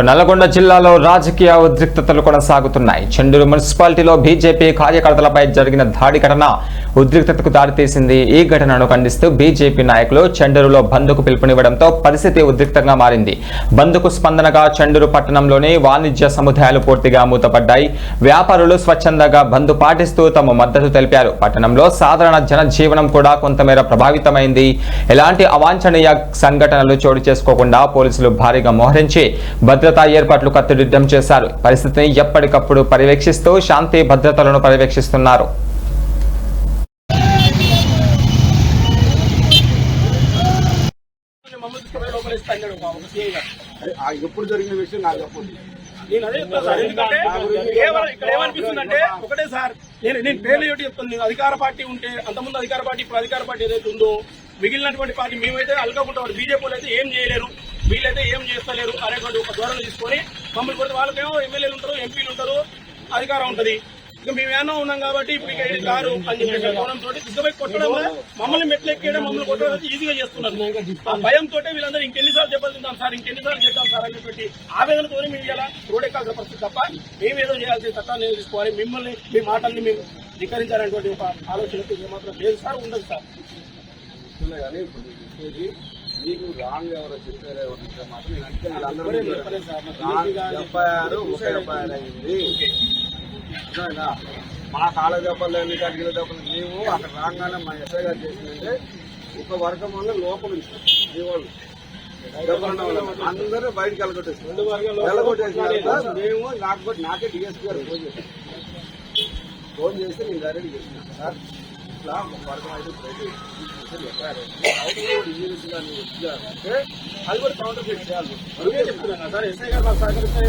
నల్లగొండ జిల్లాలో రాజకీయ ఉద్రిక్తతలు కొనసాగుతున్నాయి. చెండూరు మున్సిపాలిటీలో బీజేపీ కార్యకర్తలపై జరిగిన దాడి ఘటన ఉద్రిక్తతకు దారితీసింది. ఈ ఘటనను ఖండిస్తూ బీజేపీ నాయకులు చెండూరులో బంద్కు పిలుపునివ్వడంతో పరిస్థితి ఉద్రిక్తంగా మారింది. బంద్కు స్పందనగా చెండూరు పట్టణంలోని వాణిజ్య సముదాయాలు పూర్తిగా మూతపడ్డాయి. వ్యాపారులు స్వచ్ఛందంగా బంద్ పాటిస్తూ తమ మద్దతు తెలిపారు. పట్టణంలో సాధారణ జనజీవనం కూడా కొంతమేర ప్రభావితమైంది. ఎలాంటి అవాంఛనీయ సంఘటనలు చోటు చేసుకోకుండా పోలీసులు భారీగా మోహరించి భద్రతా ఏర్పాట్లు కట్టుదిట్టం చేశారు. పరిస్థితిని ఎప్పటికప్పుడు పర్యవేక్షిస్తూ శాంతి భద్రతలను పర్యవేక్షిస్తున్నారు. ఎప్పుడు జరిగిన విషయం నాకు చెప్పండి. నేను అదే చెప్తాను సార్. ఎందుకంటే ఇక్కడ ఏమనిపిస్తుందంటే ఒకటే సార్, నేను పేర్లు ఏమిటి చెప్తాను. నేను అధికార పార్టీ ఉంటే అంతకుముందు అధికార పార్టీ, ఇప్పుడు అధికార పార్టీ ఏదైతే ఉందో మిగిలినటువంటి పార్టీ మేమైతే అలగకుంటాం. బీజేపీ అయితే ఏం చేయలేరు, వీళ్ళైతే ఏం చేస్తలేరు అనేటువంటి ఒక ధోరణి తీసుకొని మమ్మల్ని కొడితే వాళ్ళకేమో ఎమ్మెల్యేలు ఉంటారు, ఎంపీలు ఉంటారు, అధికారం ఉంటుంది. ఇక మేమేమో ఉన్నాం కాబట్టి ఇప్పుడు కారు అని చెప్పేసి కోణంతో దిగ్గబై కొట్టడం, మమ్మల్ని మెట్లు ఎక్కేయడం, మమ్మల్ని కొట్టడం ఈజీగా చేస్తున్నారు. ఆ భయంతో వీళ్ళందరూ ఇంకెన్నిసార్లు దెబ్బతింటాం సార్, ఇంకెన్నిసార్లు చేద్దాం సార్ అనేటువంటి ఆవేదనతో మేము ఇలా రోడ్ ఎక్కాల్సిన పరిస్థితి తప్ప మేమేదో చేయాల్సిన చట్టాన్ని తీసుకోవాలి, మిమ్మల్ని మీ మాటల్ని మేము ధిక్కరించాలనేటువంటి ఒక ఆలోచనకు ఏమాత్రం లేదు సార్, ఉండదు సార్. కానీ ఇప్పుడు మీకు రాంగ్ ఎవరో చెప్పారు, ఎవరు మాత్రం ఎఫ్ఐఆర్ అయింది. మా కాళ్ళ దెబ్బలు ఎన్ని అడిగిన దెబ్బలు మేము అక్కడ రాగానే మా ఎస్ఐ గారు చేసిందంటే ఒక వర్గం వల్ల లోపల మీ వాళ్ళు అందరూ బయటకు వెళ్ళగొట్టేసి మేము నాకే డిఎస్పీ గారు ఫోన్ చేస్తే నేను డైరెక్ట్ చేసినాను సార్. ఇట్లా ఒక వర్గం అయితే అది కూడా కౌంటర్ చేయాలి. చెప్తున్నాను సార్, ఎస్ఐ గారు మాకు సహకరిస్తే